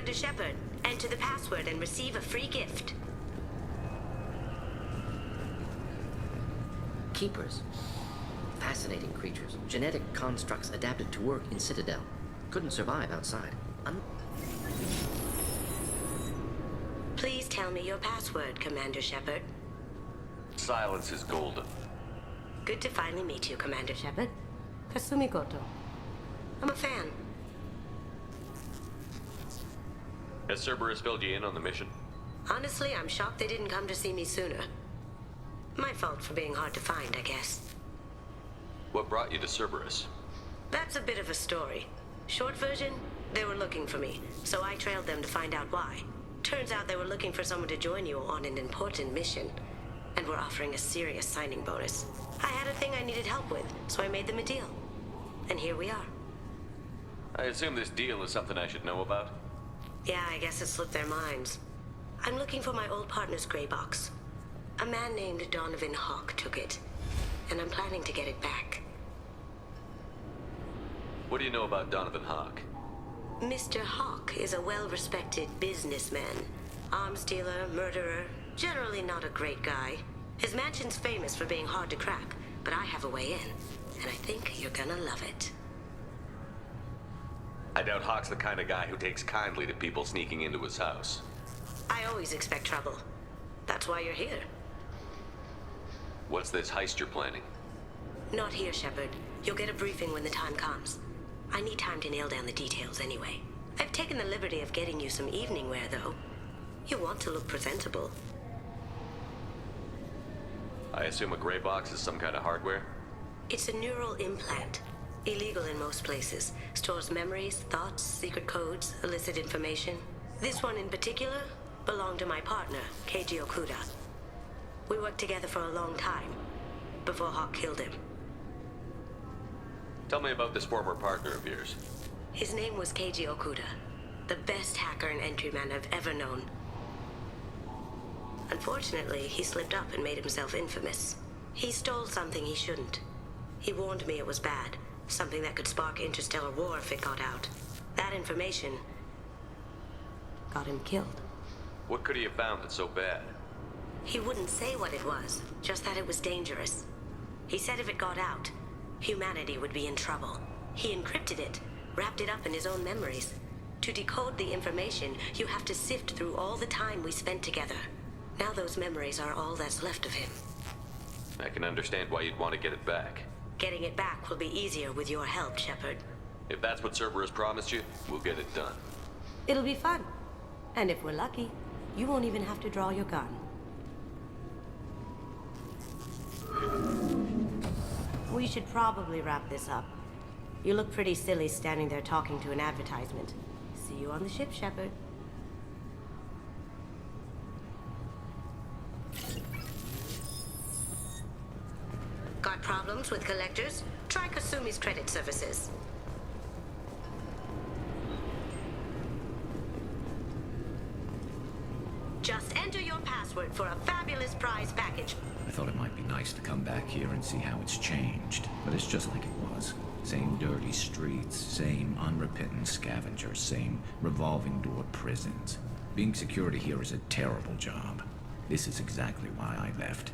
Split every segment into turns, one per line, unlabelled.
Commander Shepard. Enter the password and receive a free gift.
Keepers. Fascinating creatures. Genetic constructs adapted to work in Citadel. Couldn't survive outside.
Please tell me your password, Commander Shepard.
Silence is golden.
Good to finally meet you, Commander Shepard. Kasumi Goto. I'm a fan.
Has Cerberus filled you in on the mission?
Honestly, I'm shocked they didn't come to see me sooner. My fault for being hard to find, I guess.
What brought you to Cerberus?
That's a bit of a story. Short version, they were looking for me, so I trailed them to find out why. Turns out they were looking for someone to join you on an important mission, and were offering a serious signing bonus. I had a thing I needed help with, so I made them a deal. And here we are.
I assume this deal is something I should know about?
Yeah, I guess it slipped their minds. I'm looking for my old partner's gray box. A man named Donovan Hawk took it, and I'm planning to get it back.
What do you know about Donovan Hawk?
Mr. Hawk is a well-respected businessman. Arms dealer, murderer, generally not a great guy. His mansion's famous for being hard to crack, but I have a way in, and I think you're gonna love it.
I doubt Hawk's the kind of guy who takes kindly to people sneaking into his house.
I always expect trouble. That's why you're here.
What's this heist you're planning?
Not here, Shepard. You'll get a briefing when the time comes. I need time to nail down the details anyway. I've taken the liberty of getting you some evening wear, though. You want to look presentable.
I assume a gray box is some kind of hardware?
It's a neural implant. Illegal in most places. Stores memories, thoughts, secret codes, illicit information. This one in particular belonged to my partner, Keiji Okuda. We worked together for a long time, before Hawk killed him.
Tell me about this former partner of yours.
His name was Keiji Okuda, the best hacker and entryman I've ever known. Unfortunately, he slipped up and made himself infamous. He stole something he shouldn't. He warned me it was bad, something that could spark interstellar war if it got out. That information got him killed.
What could he have found that's so bad?
He wouldn't say what it was, just that it was dangerous. He said if it got out, humanity would be in trouble. He encrypted it, wrapped it up in his own memories. To decode the information, you have to sift through all the time we spent together. Now those memories are all that's left of him.
I can understand why you'd want to get it back.
Getting it back will be easier with your help, Shepard.
If that's what Cerberus promised you, we'll get it done.
It'll be fun. And if we're lucky, you won't even have to draw your gun. We should probably wrap this up. You look pretty silly standing there talking to an advertisement. See you on the ship, Shepard. Got problems with collectors? Try Kasumi's credit services. Just enter your password for a fabulous prize package.
I thought it might be nice to come back here and see how it's changed, but it's just like it was. Same dirty streets, same unrepentant scavengers, same revolving door prisons. Being security here is a terrible job. This is exactly why I left.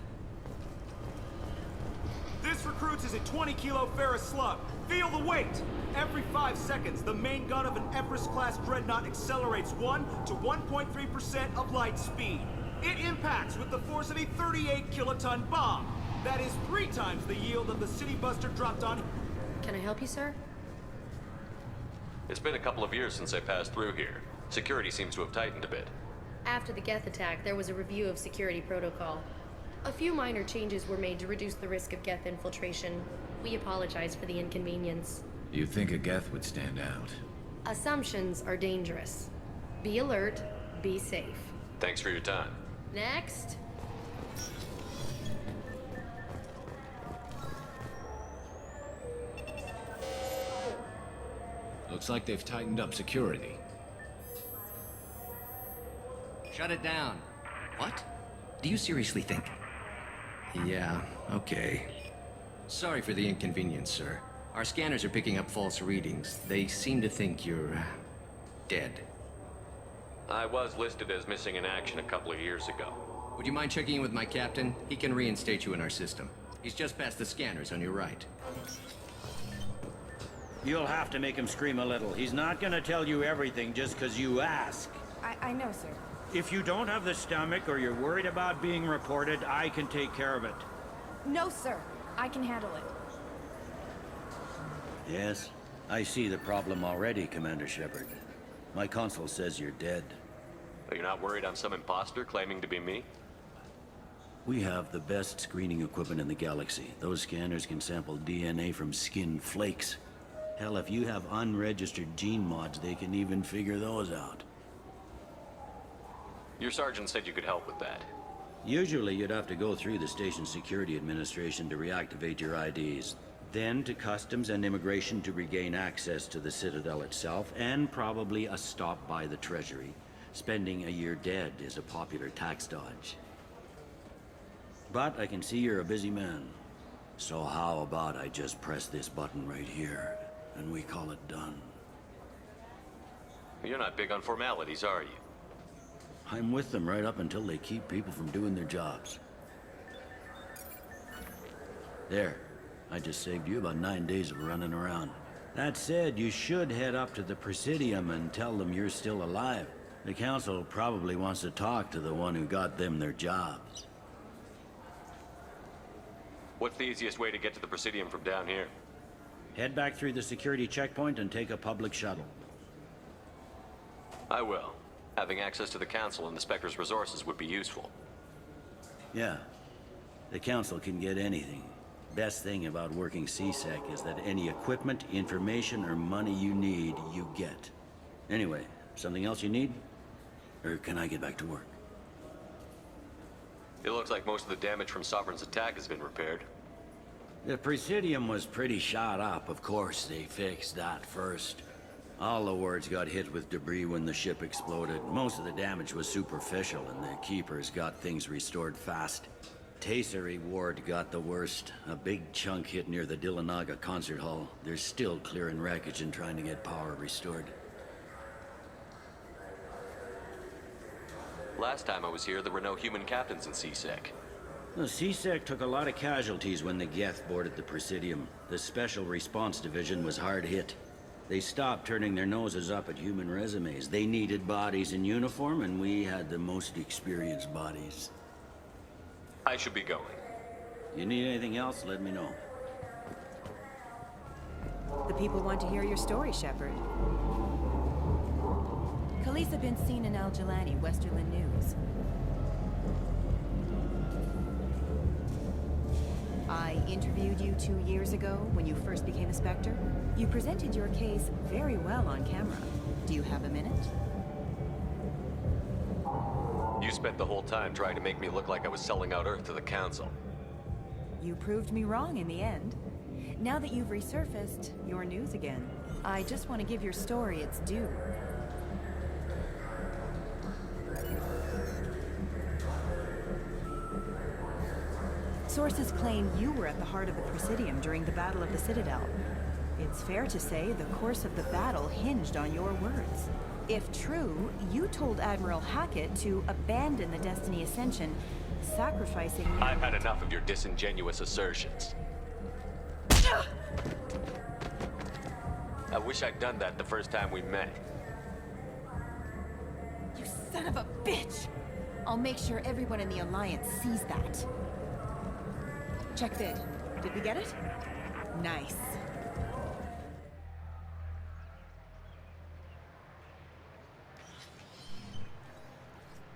This recruits is a 20-kilo ferrous slug. Feel the weight! Every 5 seconds, the main gun of an Everest-class dreadnought accelerates 1 to 1.3% of light speed. It impacts with the force of a 38-kiloton bomb. That is 3 times the yield of the City Buster dropped on...
Can I help you, sir?
It's been a couple of years since I passed through here. Security seems to have tightened a bit.
After the Geth attack, there was a review of security protocol. A few minor changes were made to reduce the risk of Geth infiltration. We apologize for the inconvenience.
You think a Geth would stand out?
Assumptions are dangerous. Be alert, be safe.
Thanks for your time.
Next.
Looks like they've tightened up security.
Shut it down. What? Do you seriously think?
Yeah, okay.
Sorry for the inconvenience, sir. Our scanners are picking up false readings. They seem to think you're... dead.
I was listed as missing in action a couple of years ago.
Would you mind checking in with my captain? He can reinstate you in our system. He's just past the scanners on your right.
You'll have to make him scream a little. He's not gonna tell you everything just because you ask.
I know, sir.
If you don't have the stomach or you're worried about being reported, I can take care of it.
No, sir. I can handle it.
Yes, I see the problem already, Commander Shepard. My console says you're dead.
You're not worried I'm some imposter claiming to be me?
We have the best screening equipment in the galaxy. Those scanners can sample DNA from skin flakes. Hell, if you have unregistered gene mods, they can even figure those out.
Your sergeant said you could help with that.
Usually, you'd have to go through the station security administration to reactivate your IDs. Then to Customs and Immigration to regain access to the Citadel itself, and probably a stop by the Treasury. Spending a year dead is a popular tax dodge. But I can see you're a busy man. So how about I just press this button right here, and we call it done?
You're not big on formalities, are you?
I'm with them right up until they keep people from doing their jobs. There. I just saved you about 9 days of running around. That said, you should head up to the Presidium and tell them you're still alive. The Council probably wants to talk to the one who got them their jobs.
What's the easiest way to get to the Presidium from down here?
Head back through the security checkpoint and take a public shuttle.
I will. Having access to the Council and the Spectre's resources would be useful.
Yeah. The Council can get anything. Best thing about working CSEC is that any equipment, information, or money you need, you get. Anyway, something else you need? Or can I get back to work?
It looks like most of the damage from Sovereign's attack has been repaired.
The Presidium was pretty shot up. Of course, they fixed that first. All the wards got hit with debris when the ship exploded. Most of the damage was superficial, and the Keepers got things restored fast. Tasery Ward got the worst. A big chunk hit near the Dillanaga concert hall. They're still clearing wreckage and trying to get power restored.
Last time I was here, there were no human captains in CSEC.
The CSEC took a lot of casualties when the Geth boarded the Presidium. The Special Response Division was hard hit. They stopped turning their noses up at human resumes. They needed bodies in uniform, and we had the most experienced bodies.
I should be going.
You need anything else, let me know.
The people want to hear your story, Shepard. Khaleesa been seen in Al Jelani, Westerland News. I interviewed you 2 years ago when you first became a Spectre. You presented your case very well on camera. Do you have a minute?
You spent the whole time trying to make me look like I was selling out Earth to the Council.
You proved me wrong in the end. Now that you've resurfaced, you're news again. I just want to give your story its due. Sources claim you were at the heart of the Presidium during the Battle of the Citadel. It's fair to say the course of the battle hinged on your words. If true, you told Admiral Hackett to abandon the Destiny Ascension, sacrificing...
I've had enough of your disingenuous assertions. I wish I'd done that the first time we met.
You son of a bitch! I'll make sure everyone in the Alliance sees that. Check vid. Did we get it? Nice.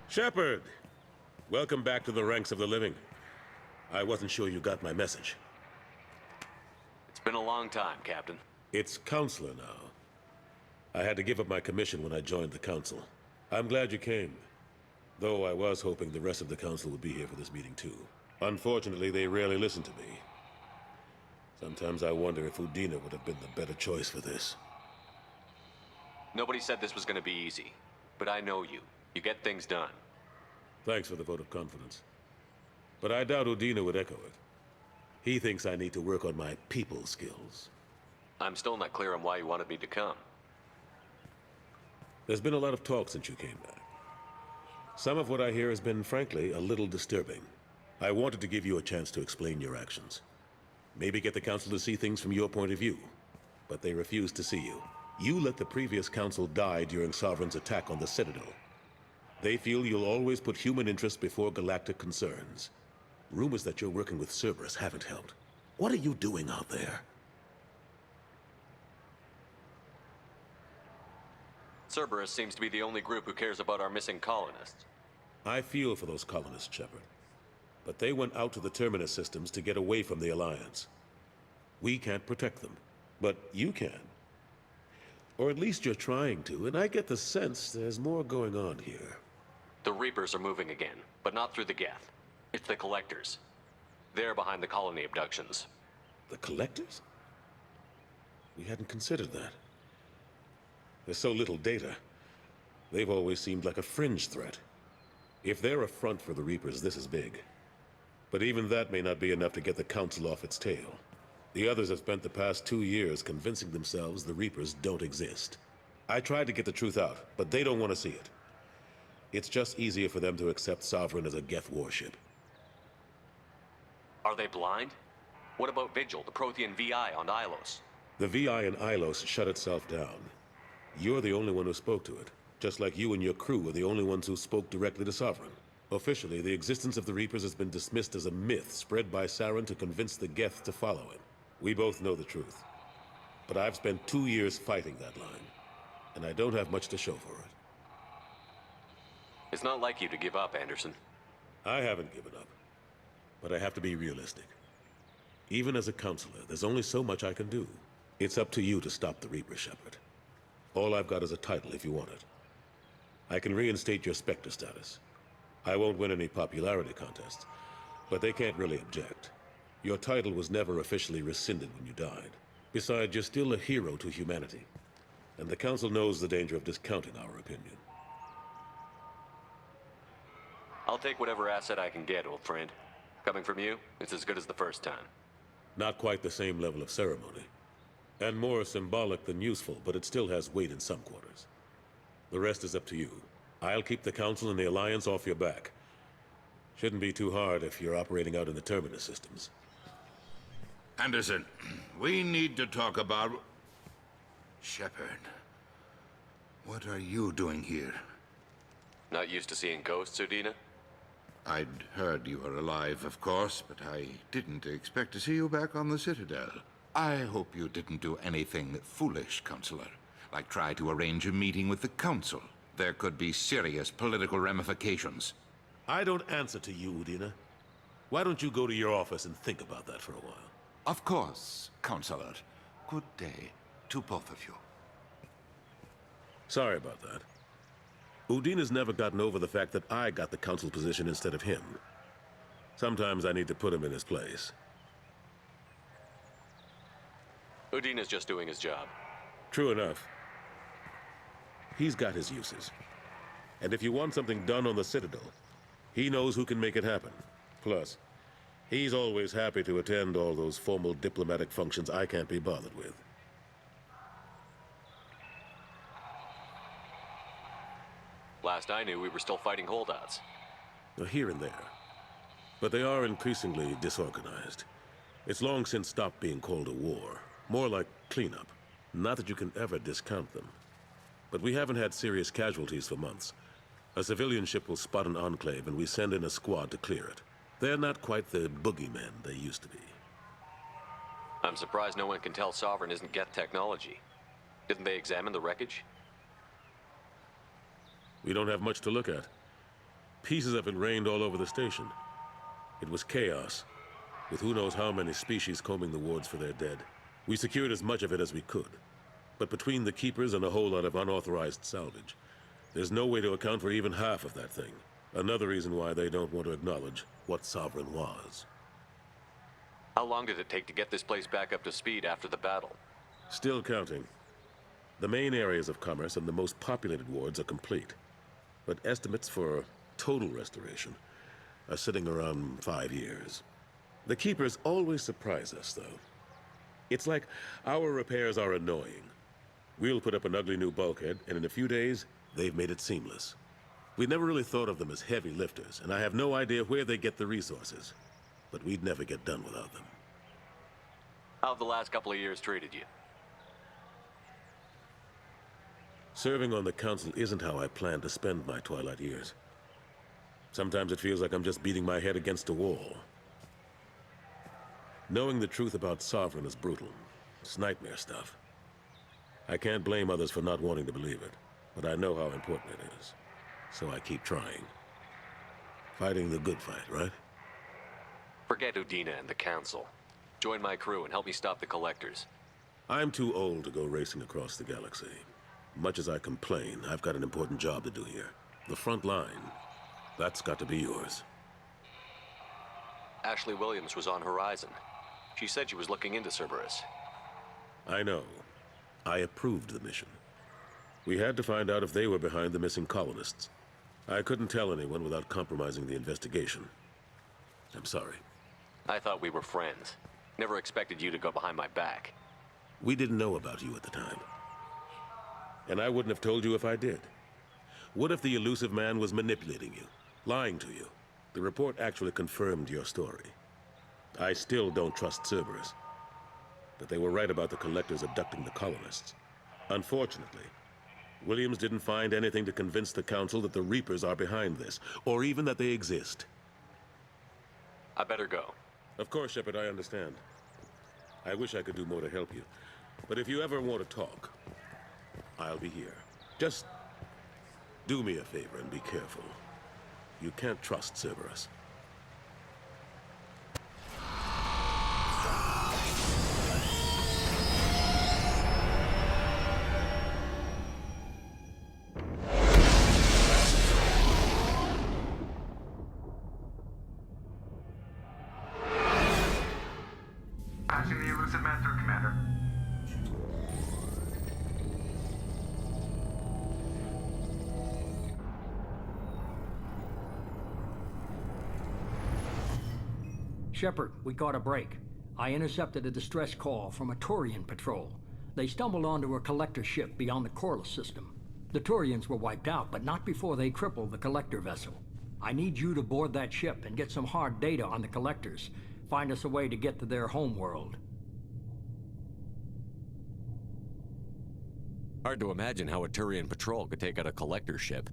Shepard! Welcome back to the ranks of the living. I wasn't sure you got my message.
It's been a long time, Captain.
It's Counselor now. I had to give up my commission when I joined the Council. I'm glad you came. Though I was hoping the rest of the Council would be here for this meeting too. Unfortunately, they rarely listen to me. Sometimes I wonder if Udina would have been the better choice for this.
Nobody said this was going to be easy. But I know you. You get things done.
Thanks for the vote of confidence. But I doubt Udina would echo it. He thinks I need to work on my people skills.
I'm still not clear on why you wanted me to come.
There's been a lot of talk since you came back. Some of what I hear has been, frankly, a little disturbing. I wanted to give you a chance to explain your actions. Maybe get the Council to see things from your point of view. But they refused to see you. You let the previous Council die during Sovereign's attack on the Citadel. They feel you'll always put human interests before galactic concerns. Rumors that you're working with Cerberus haven't helped. What are you doing out there?
Cerberus seems to be the only group who cares about our missing colonists.
I feel for those colonists, Shepard. But they went out to the Terminus systems to get away from the Alliance. We can't protect them, but you can. Or at least you're trying to, and I get the sense there's more going on here.
The Reapers are moving again, but not through the Geth. It's the Collectors. They're behind the colony abductions.
The Collectors? We hadn't considered that. There's so little data. They've always seemed like a fringe threat. If they're a front for the Reapers, this is big. But even that may not be enough to get the Council off its tail. The others have spent the past 2 years convincing themselves the Reapers don't exist. I tried to get the truth out, but they don't want to see it. It's just easier for them to accept Sovereign as a Geth warship.
Are they blind? What about Vigil, the Prothean VI on Ilos?
The VI in Ilos shut itself down. You're the only one who spoke to it, just like you and your crew were the only ones who spoke directly to Sovereign. Officially, the existence of the Reapers has been dismissed as a myth spread by Saren to convince the Geth to follow him. We both know the truth. But I've spent 2 years fighting that line, and I don't have much to show for it.
It's not like you to give up, Anderson.
I haven't given up, but I have to be realistic. Even as a counselor, there's only so much I can do. It's up to you to stop the Reaper, Shepard. All I've got is a title if you want it. I can reinstate your Spectre status. I won't win any popularity contests, but they can't really object. Your title was never officially rescinded when you died. Besides, you're still a hero to humanity, and the Council knows the danger of discounting our opinion.
I'll take whatever asset I can get, old friend. Coming from you, it's as good as the first time.
Not quite the same level of ceremony. And more symbolic than useful, but it still has weight in some quarters. The rest is up to you. I'll keep the Council and the Alliance off your back. Shouldn't be too hard if you're operating out in the Terminus systems.
Anderson, we need to talk about... Shepard. What are you doing here?
Not used to seeing ghosts, Udina?
I'd heard you were alive, of course, but I didn't expect to see you back on the Citadel. I hope you didn't do anything foolish, Counselor, like try to arrange a meeting with the Council. There could be serious political ramifications.
I don't answer to you, Udina. Why don't you go to your office and think about that for a while?
Of course, Counselor. Good day to both of you.
Sorry about that. Udina's never gotten over the fact that I got the Council position instead of him. Sometimes I need to put him in his place.
Udina's just doing his job.
True enough. He's got his uses. And if you want something done on the Citadel, he knows who can make it happen. Plus, he's always happy to attend all those formal diplomatic functions I can't be bothered with.
Last I knew, we were still fighting holdouts.
Here and there. But they are increasingly disorganized. It's long since stopped being called a war. More like cleanup. Not that you can ever discount them. But we haven't had serious casualties for months. A civilian ship will spot an enclave and we send in a squad to clear it. They're not quite the boogeymen they used to be.
I'm surprised no one can tell Sovereign isn't Geth technology. Didn't they examine the wreckage?
We don't have much to look at. Pieces of it rained all over the station. It was chaos, with who knows how many species combing the wards for their dead. We secured as much of it as we could. But between the Keepers and a whole lot of unauthorized salvage, there's no way to account for even half of that thing. Another reason why they don't want to acknowledge what Sovereign was.
How long did it take to get this place back up to speed after the battle?
Still counting. The main areas of commerce and the most populated wards are complete. But estimates for total restoration are sitting around 5 years. The Keepers always surprise us, though. It's like our repairs are annoying. We'll put up an ugly new bulkhead, and in a few days, they've made it seamless. We never really thought of them as heavy lifters, and I have no idea where they get the resources. But we'd never get done without them.
How have the last couple of years treated you?
Serving on the council isn't how I plan to spend my twilight years. Sometimes it feels like I'm just beating my head against a wall. Knowing the truth about Sovereign is brutal. It's nightmare stuff. I can't blame others for not wanting to believe it, but I know how important it is. So I keep trying. Fighting the good fight, right?
Forget Udina and the Council. Join my crew and help me stop the Collectors.
I'm too old to go racing across the galaxy. Much as I complain, I've got an important job to do here. The front line. That's got to be yours.
Ashley Williams was on Horizon. She said she was looking into Cerberus.
I know. I approved the mission. We had to find out if they were behind the missing colonists. I couldn't tell anyone without compromising the investigation. I'm sorry.
I thought we were friends. Never expected you to go behind my back.
We didn't know about you at the time. And I wouldn't have told you if I did. What if the elusive man was manipulating you, lying to you? The report actually confirmed your story. I still don't trust Cerberus. But they were right about the Collectors abducting the colonists. Unfortunately, Williams didn't find anything to convince the Council that the Reapers are behind this, or even that they exist.
I better go.
Of course, Shepard, I understand. I wish I could do more to help you. But if you ever want to talk, I'll be here. Just do me a favor and be careful. You can't trust Cerberus.
Patching the elusive man through, Commander.
Shepard, we got a break. I intercepted a distress call from a Turian patrol. They stumbled onto a collector ship beyond the Corliss system. The Turians were wiped out, but not before they crippled the collector vessel. I need you to board that ship and get some hard data on the collectors. Find us a way to get to their homeworld.
Hard to imagine how a Turian patrol could take out a collector ship.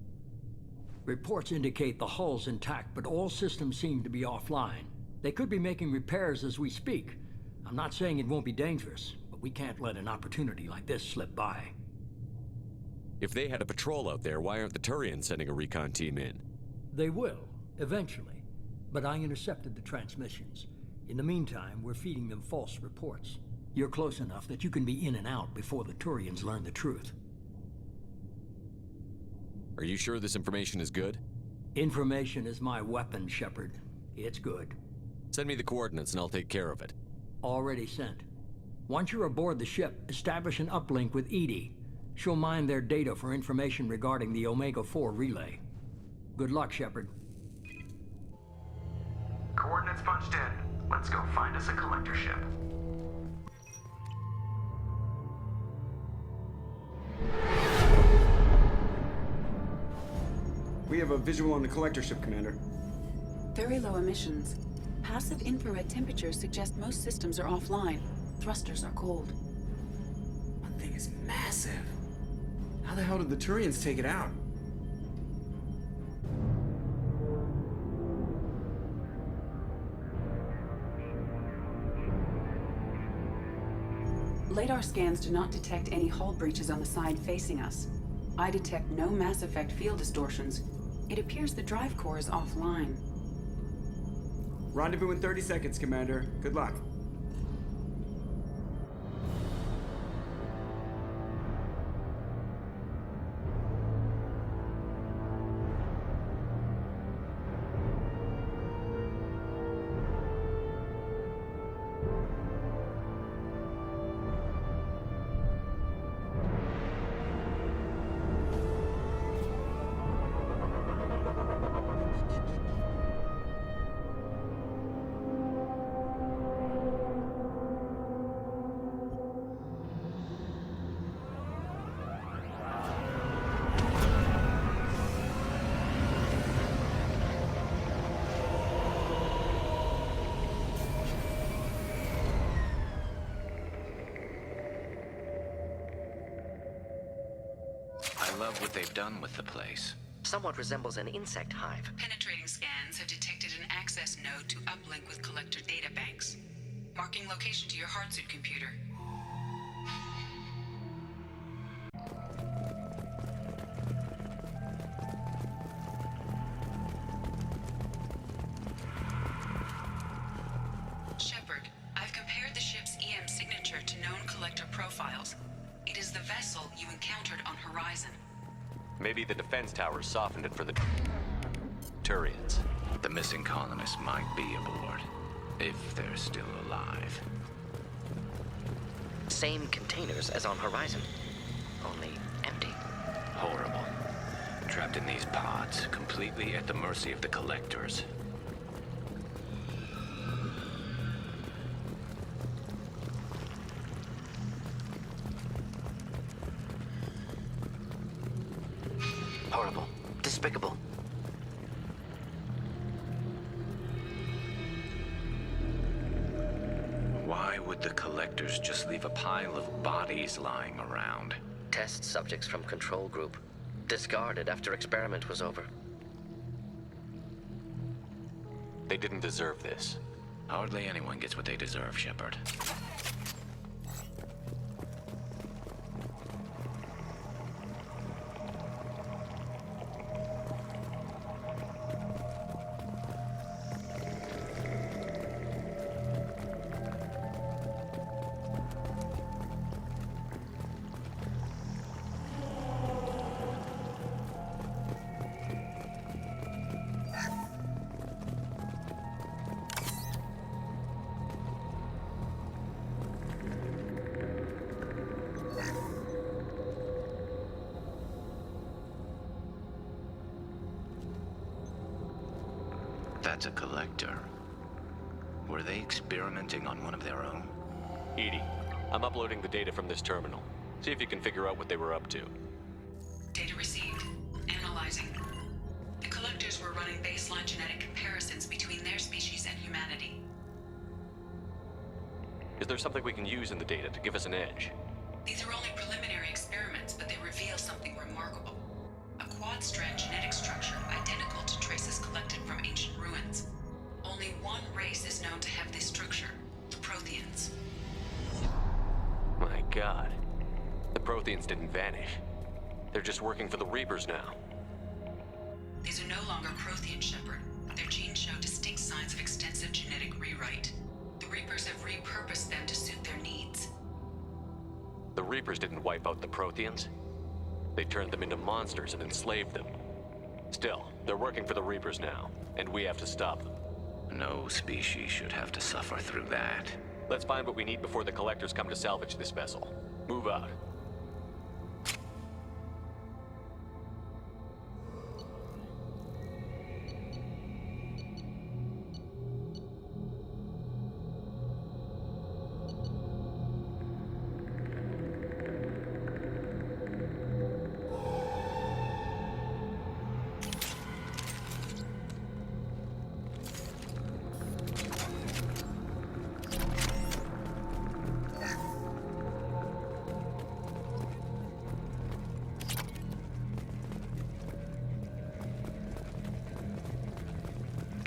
Reports indicate the hull's intact, but all systems seem to be offline. They could be making repairs as we speak. I'm not saying it won't be dangerous, but we can't let an opportunity like this slip by.
If they had a patrol out there, why aren't the Turians sending a recon team in?
They will, eventually. But I intercepted the transmissions. In the meantime, we're feeding them false reports. You're close enough that you can be in and out before the Turians learn the truth.
Are you sure this information is good?
Information is my weapon, Shepard. It's good.
Send me the coordinates and I'll take care of it.
Already sent. Once you're aboard the ship, establish an uplink with Edie. She'll mine their data for information regarding the Omega-4 relay. Good luck, Shepard.
Coordinates punched in. Let's go find us a collector ship.
We have a visual on the collector ship, Commander.
Very low emissions. Passive infrared temperatures suggest most systems are offline. Thrusters are cold.
That thing is massive. How the hell did the Turians take it out?
Radar scans do not detect any hull breaches on the side facing us. I detect no mass effect field distortions. It appears the drive core is offline.
Rendezvous in 30 seconds, Commander. Good luck.
I love what they've done with the place.
Somewhat resembles an insect hive.
Penetrating scans have detected an access node to uplink with collector databanks. Marking location to your hardsuit computer. Shepard, I've compared the ship's EM signature to known collector profiles. It is the vessel you encountered on Horizon.
Maybe the defense towers softened it for the Turians.
The missing colonists might be aboard, if they're still alive.
Same containers as on Horizon, only empty.
Horrible. Trapped in these pods, completely at the mercy of the collectors.
Horrible. Despicable.
Why would the collectors just leave a pile of bodies lying around?
Test subjects from control group. Discarded after experiment was over.
They didn't deserve this.
Hardly anyone gets what they deserve, Shepard. That's a collector. Were they experimenting on one of their own?
Edie, I'm uploading the data from this terminal. See if you can figure out what they were up to.
Data received. Analyzing. The collectors were running baseline genetic comparisons between their species and humanity.
Is there something we can use in the data to give us an edge?
These are only preliminary experiments, but they reveal something remarkable. A quad-strand genetic structure identical to traces collected from ancient ruins. Only one race is known to have this structure, the Protheans.
My God. The Protheans didn't vanish. They're just working for the Reapers now.
These are no longer Prothean, Shepard. Their genes show distinct signs of extensive genetic rewrite. The Reapers have repurposed them to suit their needs.
The Reapers didn't wipe out the Protheans. They turned them into monsters and enslaved them. Still, they're working for the Reapers now, and we have to stop them.
No species should have to suffer through that.
Let's find what we need before the collectors come to salvage this vessel. Move out.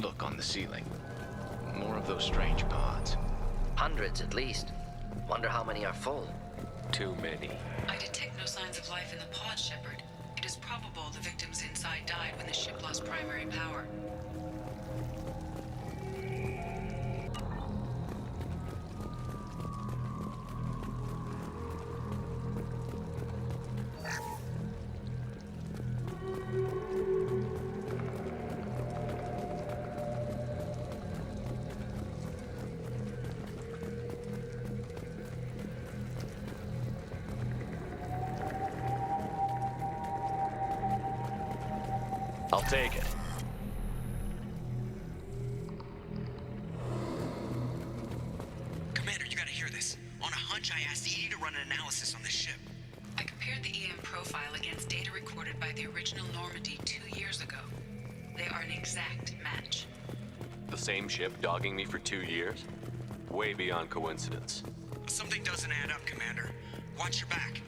Look on the ceiling. More of those strange pods.
Hundreds at least. Wonder how many are full.
Too many.
I detect no signs of life in the pod, Shepard. It is probable the victims inside died when the ship lost primary power.
I'll take it.
Commander, you gotta hear this. On a hunch, I asked Edie to run an analysis on this ship.
I compared the EM profile against data recorded by the original Normandy 2 years ago. They are an exact match.
The same ship dogging me for 2 years? Way beyond coincidence.
Something doesn't add up, Commander. Watch your back.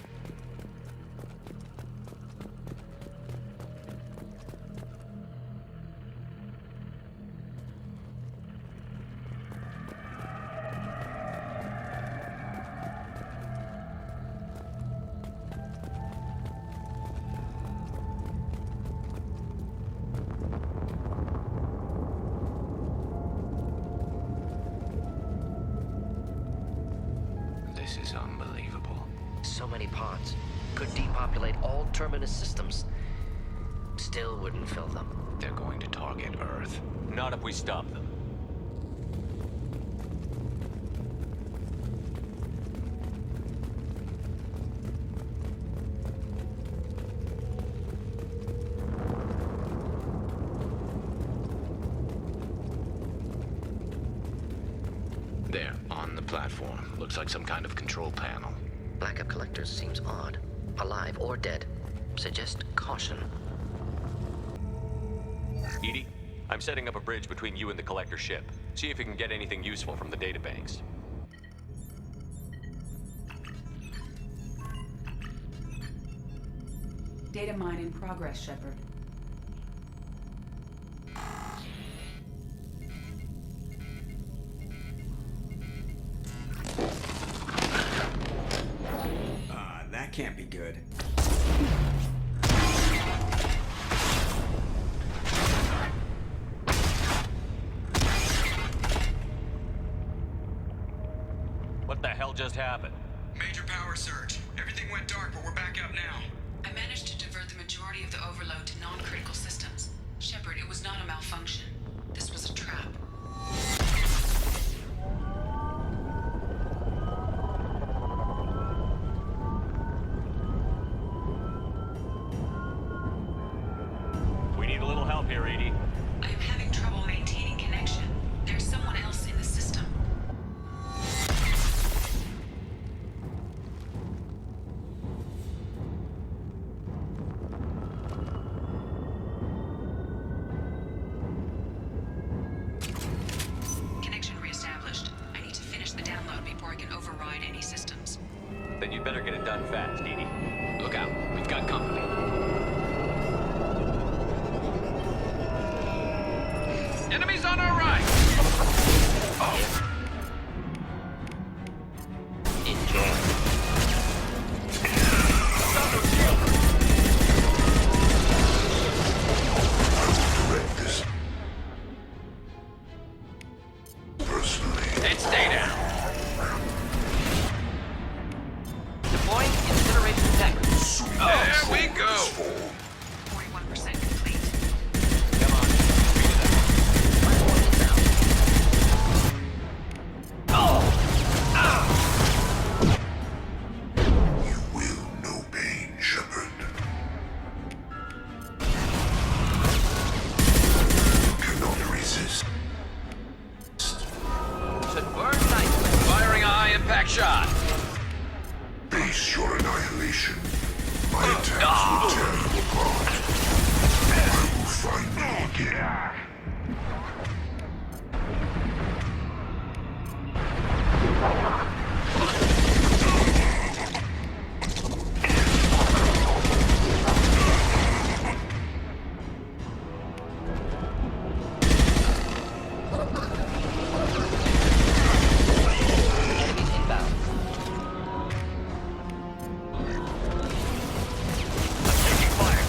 This is unbelievable.
So many pods. Could depopulate all terminus systems. Still wouldn't fill them.
They're going to target Earth.
Not if we stop them.
There, on the platform. Looks like some kind of control panel.
Lack of collectors seems odd. Alive or dead. Suggest caution.
Edie, I'm setting up a bridge between you and the collector ship. See if you can get anything useful from the databanks.
Data mine in progress, Shepard.
That can't be good.
What the hell just happened?
Major power surge. Everything went dark, but we're back up now.
I managed to divert the majority of the overload to non-critical systems. Shepard, it was not a malfunction. This was a trap.
We need a little help here, Edie.
I am having trouble maintaining connection. There's someone else in the system. Connection reestablished. I need to finish the download before I can override any systems.
Then you'd better get it done fast, Edie.
Look out. We've got company.
Enemies on our right!
And stay down.
Deploying incineration tech.
There we go!
41% complete.
Come on, speed it
You will know pain, Shepard. Cannot resist.
Should burn nicely.
Firing a high-impact shot.
Base your annihilation. My attacks will tear you apart. I will find you again.
Enemies inbound.
taking fire.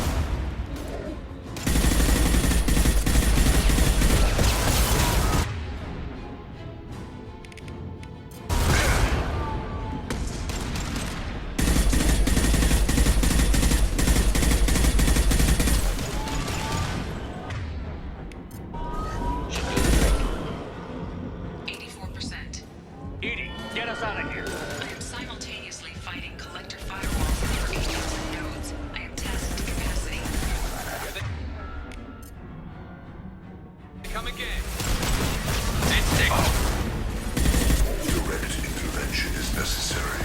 Should do the trick.
84%.
Edie, get us out of here.
I am simultaneously fighting collector firewalls for agents and nodes. I am tasked to capacity.
Come again. And stick.
Direct intervention is necessary.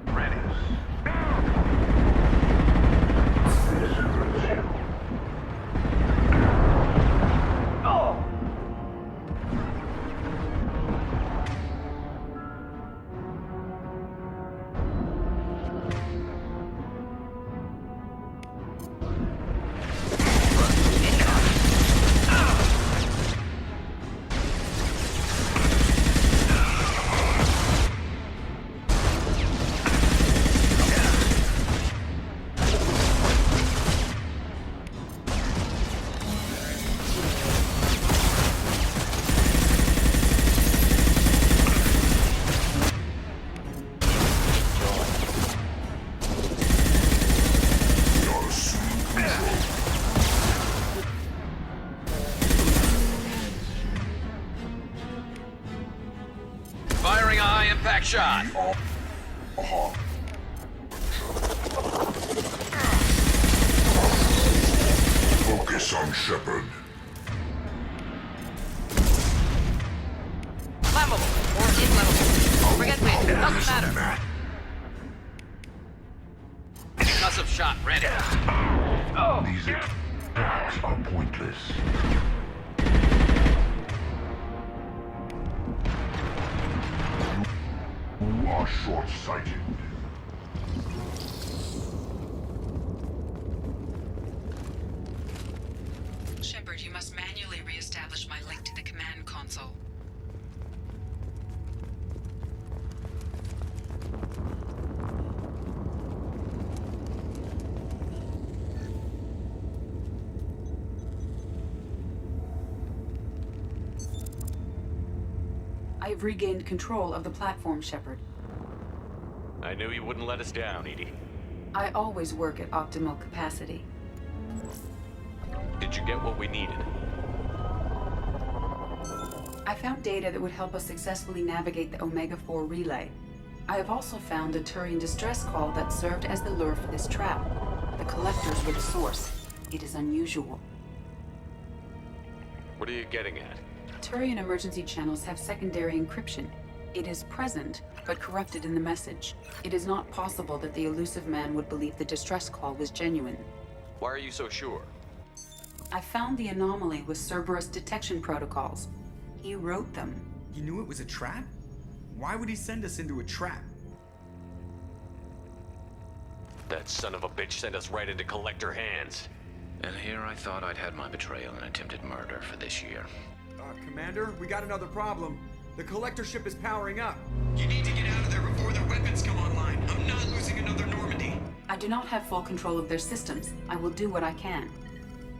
Ready.
impact shot!
Focus on Shepard.
Flammable or inflammable. Forget me, doesn't matter. Concussive shot ready.
These attacks are pointless. You are short-sighted.
Shepard, you must manually re-establish my link to the command console.
I have regained control of the platform, Shepard.
I knew you wouldn't let us down, Edie.
I always work at optimal capacity.
Did you get what we needed?
I found data that would help us successfully navigate the Omega-4 relay. I have also found a Turian distress call that served as the lure for this trap. The collectors were the source. It is unusual.
What are you getting at?
Turian emergency channels have secondary encryption. It is present, but corrupted in the message. It is not possible that the elusive man would believe the distress call was genuine.
Why are you so sure?
I found the anomaly with Cerberus detection protocols. He wrote them.
You knew it was a trap? Why would he send us into a trap?
That son of a bitch sent us right into collector hands.
And here I thought I'd had my betrayal and attempted murder for this year.
Commander, we got another problem. The collector ship is powering up.
You need to get out of there before their weapons come online. I'm not losing another Normandy.
I do not have full control of their systems. I will do what I can.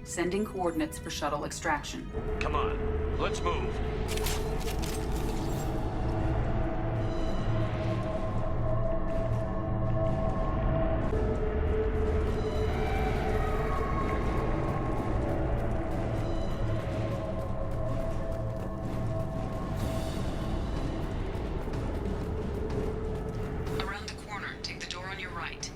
Sending coordinates for shuttle extraction.
Come on, let's move.
Around the corner, take the door on your right.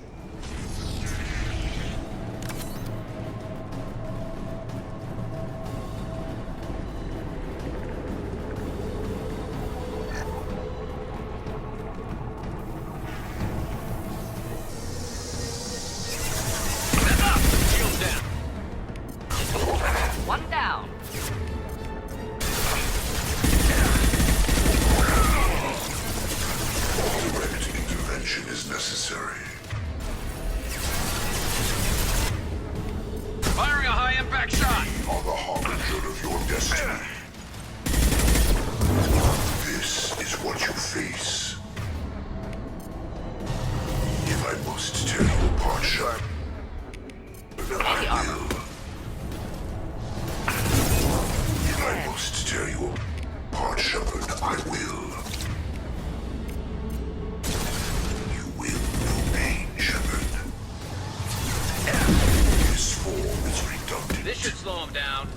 One down.
Direct intervention is necessary.
Firing a high-impact shot.
We are the harbinger of your destiny. This is what you face. If I must tear you apart, Shepard, I will. If I must tear you apart, Shepard, I will. You will know pain, Shepard. This form is redundant.
This should slow him down.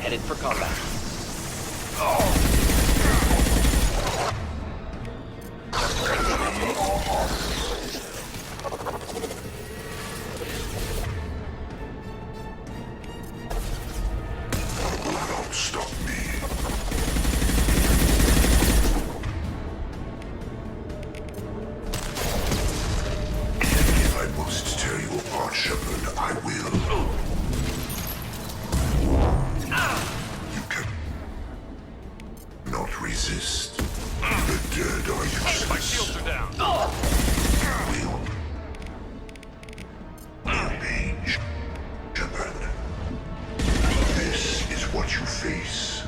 Headed for combat.
Don't stop me. If I must tear you apart, Shepard, I will. You cannot resist. The dead are useless.
My shields are down.
Will. No pain, Shepard. This is what you face.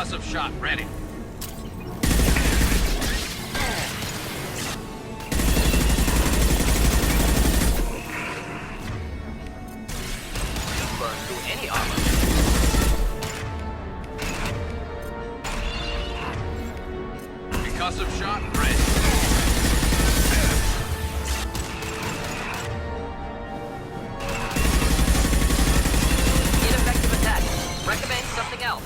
Concussive shot ready.
Burn through any armor.
Concussive shot ready.
Ineffective attack. Recommend something else.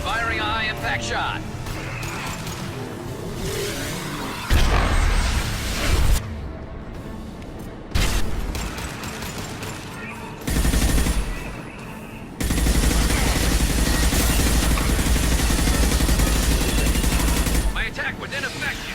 Firing eye impact shot. My attack was ineffective.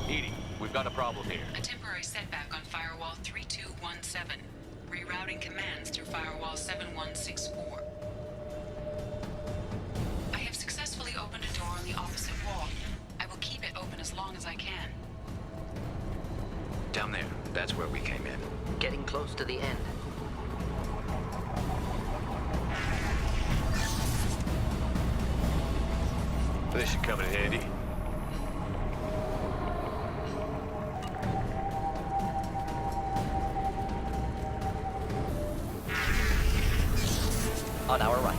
Edie, we've got a problem here.
A temporary setback on Firewall 3217. Rerouting commands through Firewall 7164. I have successfully opened a door on the opposite wall. I will keep it open as long as I can.
Down there. That's where we came in.
Getting close to the end.
This should come in handy.
On our right.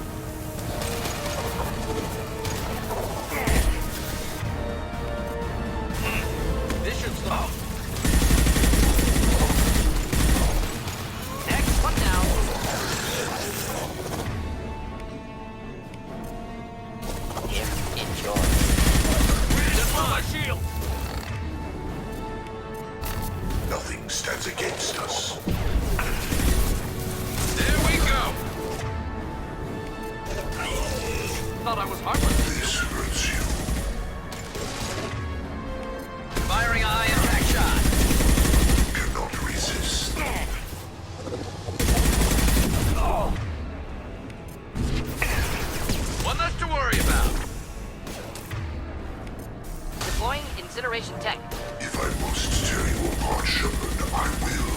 This should stop.
Next one down. Yeah, enjoy.
Deploy my shield.
Nothing stands against us.
There we go. Thought I was harmless.
This hurts you.
Firing eye impact shot.
Cannot resist.
One less to worry about.
Deploying incineration tech.
If I must tear you apart, Shepard, I will.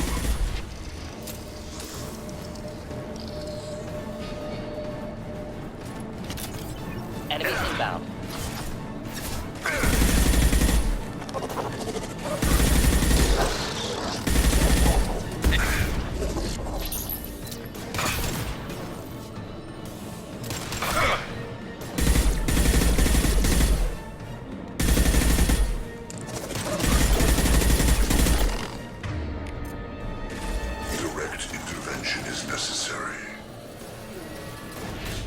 Enemies inbound.
Direct intervention is necessary.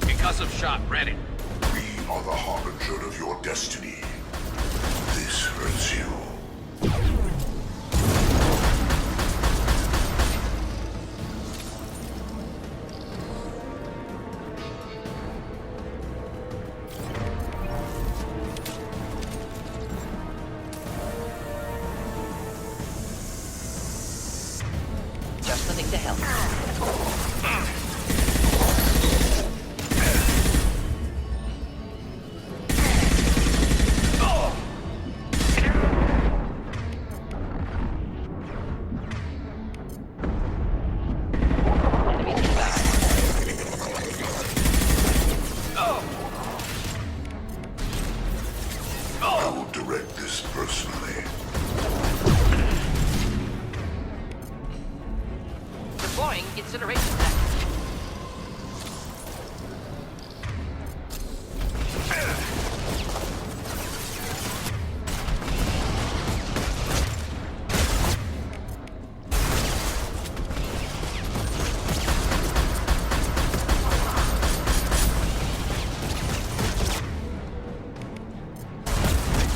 Concussive shot ready.
We are the harbinger of your destiny. This hurts you.
Just the thing to help. Enemies inbound.
I will direct this personally.
Deploying incineration tech.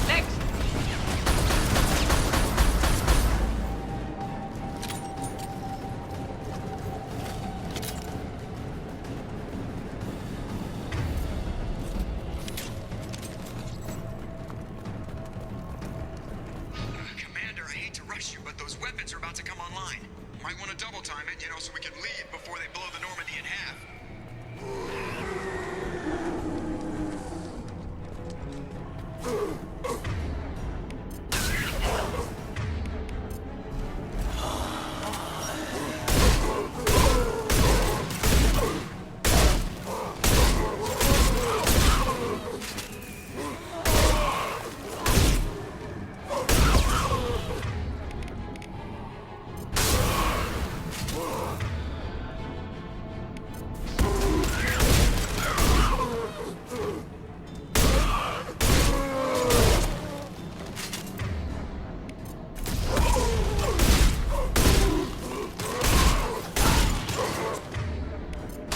Next.
Might want to double time it, so we can leave before they blow the Normandy in half.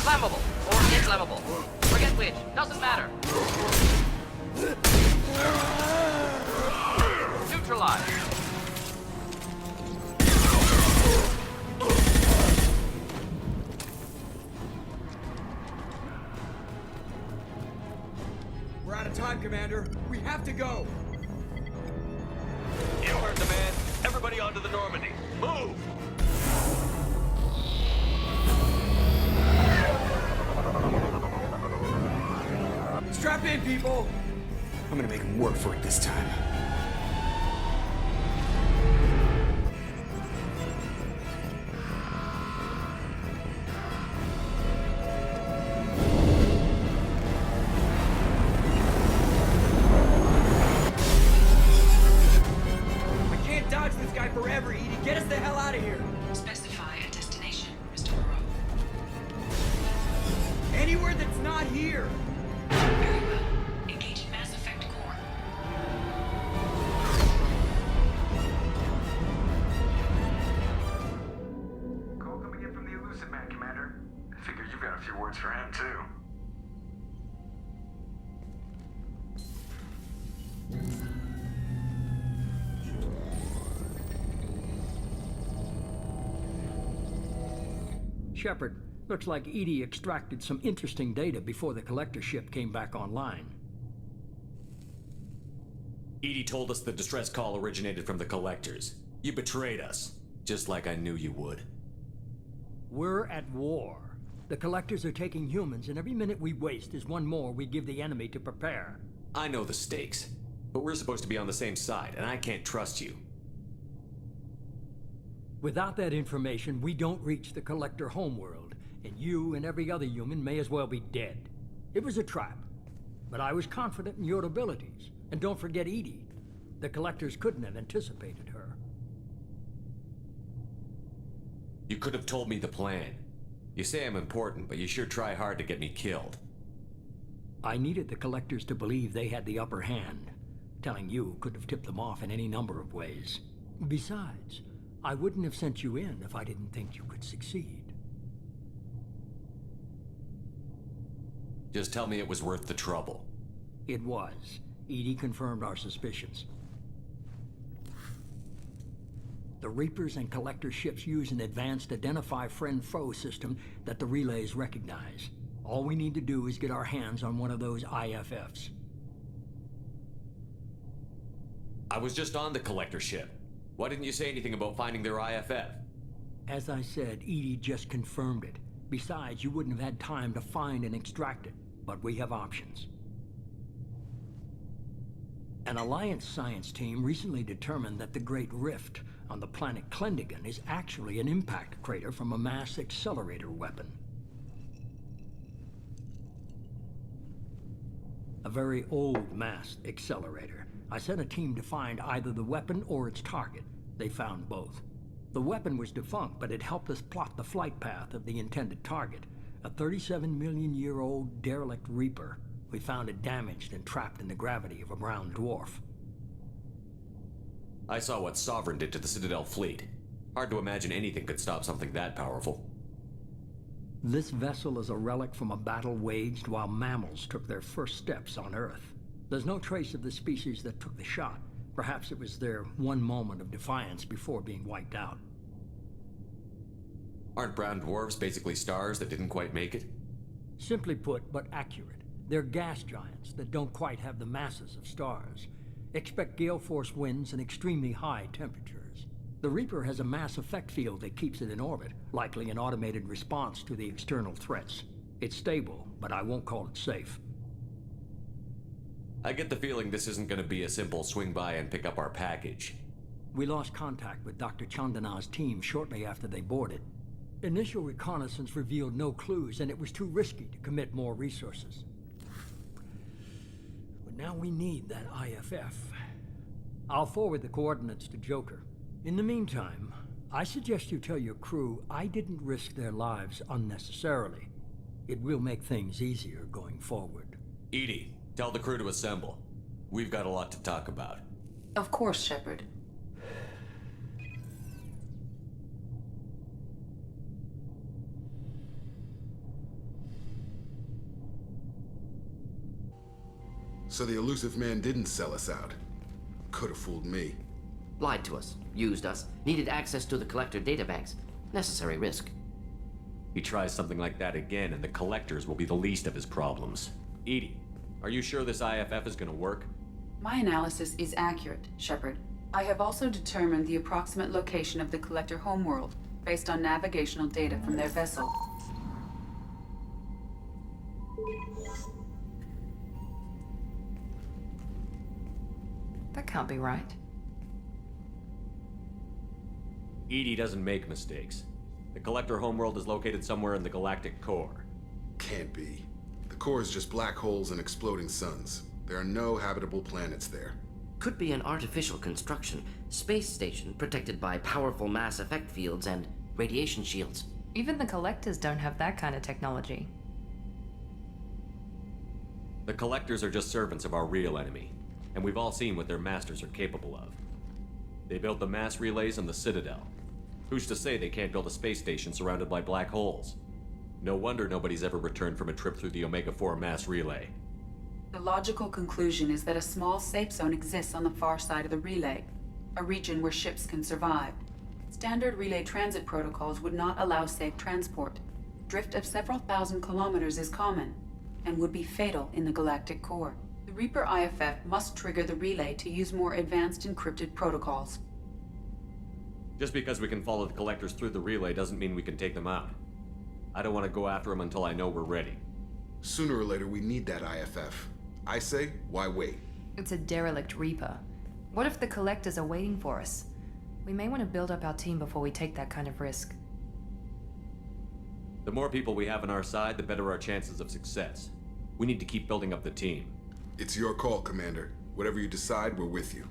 Flammable or inflammable. Forget which. Doesn't matter. Neutralize.
We're out of time, Commander. We have to go.
You heard the man. Everybody onto the Normandy. Move!
Strap in, people! I'm gonna make them work for it this time. I can't dodge this guy forever, Edie. Get us the hell out of here!
Specify a destination, Mr. Moreau.
Anywhere that's not here!
Very well. Engaging Mass Effect core.
Call coming in from the Elusive Man, Commander. I figure you've got a few words for him, too.
Shepard, looks like Edie extracted some interesting data before the collector ship came back online.
Edie told us the distress call originated from the collectors. You betrayed us, just like I knew you would.
We're at war. The collectors are taking humans, and every minute we waste is one more we give the enemy to prepare.
I know the stakes, but we're supposed to be on the same side, and I can't trust you.
Without that information, we don't reach the collector homeworld, and you and every other human may as well be dead. It was a trap, but I was confident in your abilities. And don't forget Edie. The collectors couldn't have anticipated her.
You could have told me the plan. You say I'm important, but you sure try hard to get me killed.
I needed the collectors to believe they had the upper hand. Telling you could have tipped them off in any number of ways. Besides, I wouldn't have sent you in if I didn't think you could succeed.
Just tell me it was worth the trouble.
It was. Edie confirmed our suspicions. The Reapers and Collector ships use an advanced identify friend-foe system that the relays recognize. All we need to do is get our hands on one of those IFFs.
I was just on the collector ship. Why didn't you say anything about finding their IFF?
As I said, Edie just confirmed it. Besides, you wouldn't have had time to find and extract it. But we have options. An Alliance science team recently determined that the Great Rift on the planet Klendigan is actually an impact crater from a mass accelerator weapon. A very old mass accelerator. I sent a team to find either the weapon or its target. They found both. The weapon was defunct, but it helped us plot the flight path of the intended target, a 37-million-year-old derelict Reaper. We found it damaged and trapped in the gravity of a brown dwarf.
I saw what Sovereign did to the Citadel fleet. Hard to imagine anything could stop something that powerful.
This vessel is a relic from a battle waged while mammals took their first steps on Earth. There's no trace of the species that took the shot. Perhaps it was their one moment of defiance before being wiped out.
Aren't brown dwarves basically stars that didn't quite make it?
Simply put, but accurate. They're gas giants that don't quite have the masses of stars. Expect gale force winds and extremely high temperatures. The Reaper has a mass effect field that keeps it in orbit, likely an automated response to the external threats. It's stable, but I won't call it safe.
I get the feeling this isn't going to be a simple swing by and pick up our package.
We lost contact with Dr. Chandana's team shortly after they boarded. Initial reconnaissance revealed no clues, and it was too risky to commit more resources. But now we need that IFF. I'll forward the coordinates to Joker. In the meantime, I suggest you tell your crew I didn't risk their lives unnecessarily. It will make things easier going forward.
Edie, tell the crew to assemble. We've got a lot to talk about.
Of course, Shepard.
So the elusive man didn't sell us out. Could have fooled me.
Lied to us, used us, needed access to the Collector databanks. Necessary risk.
He tries something like that again, and the Collectors will be the least of his problems. Edie, are you sure this IFF is going to work?
My analysis is accurate, Shepard. I have also determined the approximate location of the Collector homeworld, based on navigational data from their vessel.
That can't be right.
Edie doesn't make mistakes. The Collector homeworld is located somewhere in the galactic core.
Can't be. The core is just black holes and exploding suns. There are no habitable planets there.
Could be an artificial construction, space station protected by powerful mass effect fields and radiation shields.
Even the Collectors don't have that kind of technology.
The Collectors are just servants of our real enemy, and we've all seen what their masters are capable of. They built the mass relays on the Citadel. Who's to say they can't build a space station surrounded by black holes? No wonder nobody's ever returned from a trip through the Omega-4 mass relay.
The logical conclusion is that a small safe zone exists on the far side of the relay, a region where ships can survive. Standard relay transit protocols would not allow safe transport. Drift of several thousand kilometers is common, and would be fatal in the galactic core. The Reaper IFF must trigger the relay to use more advanced encrypted protocols.
Just because we can follow the Collectors through the relay doesn't mean we can take them out. I don't want to go after them until I know we're ready.
Sooner or later, we need that IFF. I say, why wait?
It's a derelict Reaper. What if the Collectors are waiting for us? We may want to build up our team before we take that kind of risk.
The more people we have on our side, the better our chances of success. We need to keep building up the team.
It's your call, Commander. Whatever you decide, we're with you.